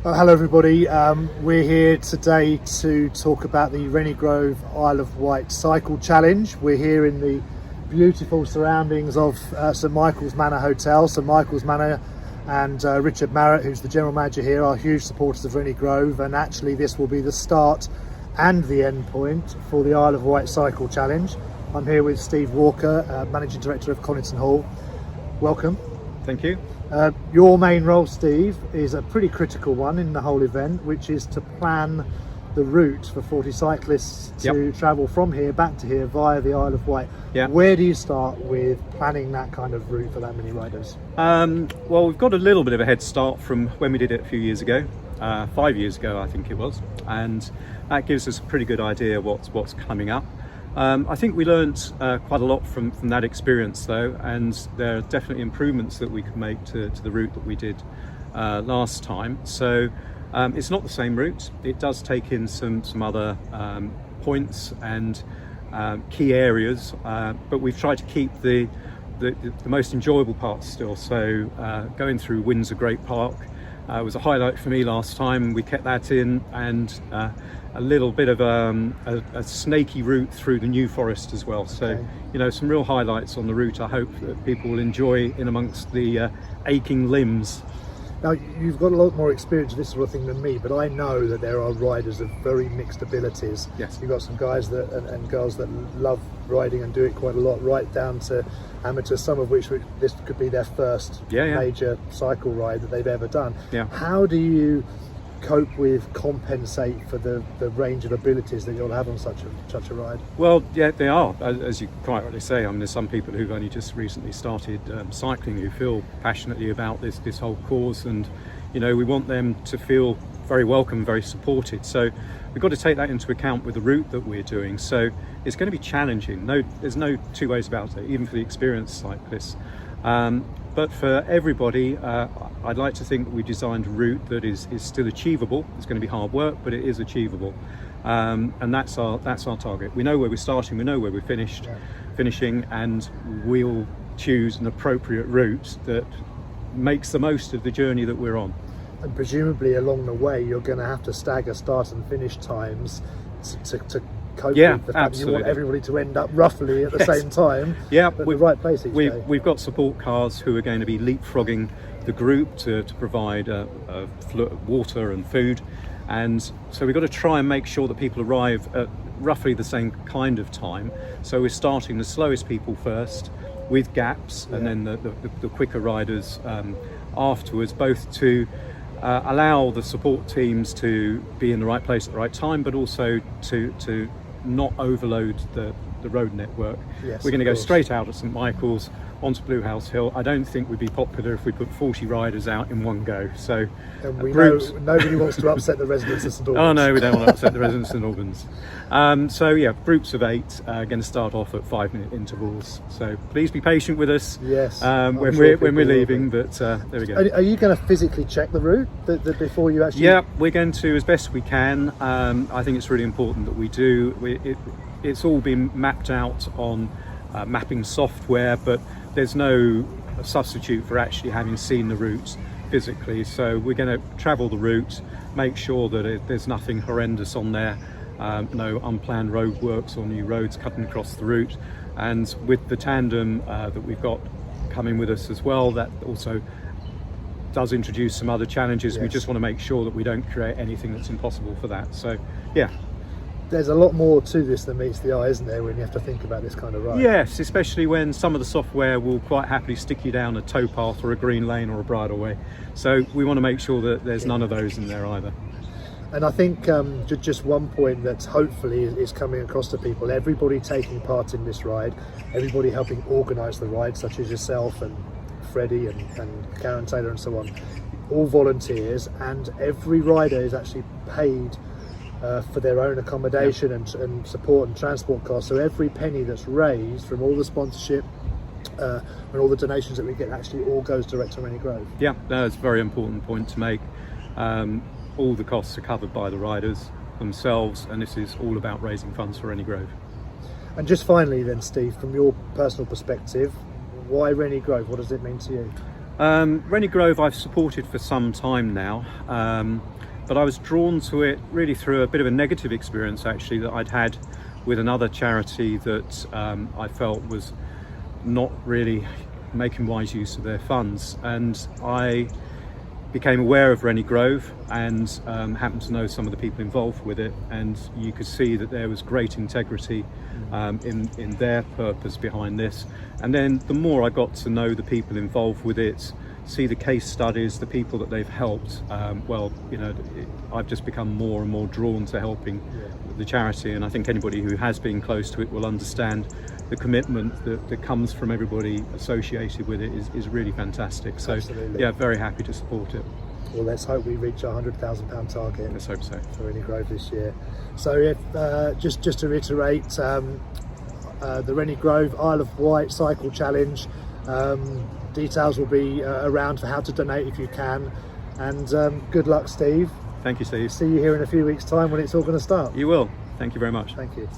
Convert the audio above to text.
Hello everybody, we're here today to talk about the Rennie Grove Isle of Wight Cycle Challenge. We're here in the beautiful surroundings of St Michael's Manor Hotel. St Michael's Manor and Richard Marrett, who's the general manager here, are huge supporters of Rennie Grove, and actually this will be the start and the end point for the Isle of Wight Cycle Challenge. I'm here with Steve Walker, Managing Director of Coniston Hall. Welcome. Thank you. Your main role, Steve, is a pretty critical one in the whole event, which is to plan the route for 40 cyclists to travel from here back to here via the Isle of Wight. Where do you start with planning that kind of route for that many riders? Well, we've got a little bit of a head start from when we did it a few years ago, 5 years ago I think it was, and that gives us a pretty good idea what's coming up. I think we learnt quite a lot from that experience though, and there are definitely improvements that we can make to the route that we did last time. So it's not the same route. It does take in some other points and key areas, but we've tried to keep the most enjoyable parts still. So going through Windsor Great Park was a highlight for me last time. We kept that in, and a little bit of a snaky route through the New Forest as well. So, you know, some real highlights on the route. I hope that people will enjoy in amongst the aching limbs. Now, you've got a lot more experience of this sort of thing than me, but I know that there are riders of very mixed abilities. Yes. You've got some guys and girls that love riding and do it quite a lot, right down to amateurs, some of which this could be their first major cycle ride that they've ever done. How do you cope with, compensate for the range of abilities that you'll have on such a ride? Well, yeah, they are, as you quite rightly say. I mean, there's some people who've only just recently started cycling who feel passionately about this whole cause, and you know, we want them to feel very welcome, very supported. So we've got to take that into account with the route that we're doing. So it's going to be challenging. There's no two ways about it, even for the experienced cyclists. But for everybody, I'd like to think that we designed a route that is still achievable. It's going to be hard work, but it is achievable, and that's our target. We know where we're starting, we know where we're finishing, and we'll choose an appropriate route that makes the most of the journey that we're on. And presumably along the way, you're going to have to stagger start and finish times to cope with the fact that you want everybody to end up roughly at the same time at the right place each day. We've got support cars who are going to be leapfrogging the group to provide water and food, and so we've got to try and make sure that people arrive at roughly the same kind of time. So we're starting the slowest people first with gaps, and then the quicker riders afterwards, both to allow the support teams to be in the right place at the right time, but also to not overload the road network. We're going to go straight out at St Michael's onto Blue House Hill. I don't think we'd be popular if we put 40 riders out in one go. So and we know nobody wants to upset the residents of St Albans. Oh no, we don't want to upset the residents of St Albans. So yeah, groups of 8 are going to start off at 5-minute intervals. So please be patient with us. Yes. When we're leaving, but there we go. Are you going to physically check the route before you actually? Yeah, we're going to as best we can. I think it's really important that we do. It's all been mapped out on mapping software, but there's no substitute for actually having seen the route physically. So we're going to travel the route, make sure that there's nothing horrendous on there, no unplanned roadworks or new roads cutting across the route. And with the tandem that we've got coming with us as well, that also does introduce some other challenges. We just want to make sure that we don't create anything that's impossible for that. So yeah. There's a lot more to this than meets the eye, isn't there, when you have to think about this kind of ride? Yes, especially when some of the software will quite happily stick you down a towpath or a green lane or a bridleway. So we want to make sure that there's none of those in there either. And I think just one point that hopefully is coming across to people, everybody taking part in this ride, everybody helping organise the ride, such as yourself and Freddie and Karen Taylor and so on, all volunteers, and every rider is actually paid for their own accommodation and support and transport costs. So every penny that's raised from all the sponsorship and all the donations that we get actually all goes direct to Rennie Grove. Yeah, that's a very important point to make. All the costs are covered by the riders themselves, and this is all about raising funds for Rennie Grove. And just finally then, Steve, from your personal perspective, why Rennie Grove? What does it mean to you? Rennie Grove I've supported for some time now, but I was drawn to it really through a bit of a negative experience actually that I'd had with another charity that I felt was not really making wise use of their funds, and I became aware of Rennie Grove and happened to know some of the people involved with it, and you could see that there was great integrity in their purpose behind this. And then the more I got to know the people involved with it, see the case studies, the people that they've helped, I've just become more and more drawn to helping the charity, and I think anybody who has been close to it will understand the commitment that comes from everybody associated with it is really fantastic. So Absolutely. yeah, very happy to support it. Well, let's hope we reach our £100,000 target. Let's hope so. For Rennie Grove this year. So if just to reiterate, the Rennie Grove Isle of Wight Cycle Challenge, details will be around for how to donate if you can, and good luck, Steve. Thank you, Steve. See you here in a few weeks' time when it's all going to start. You will. Thank you very much. Thank you.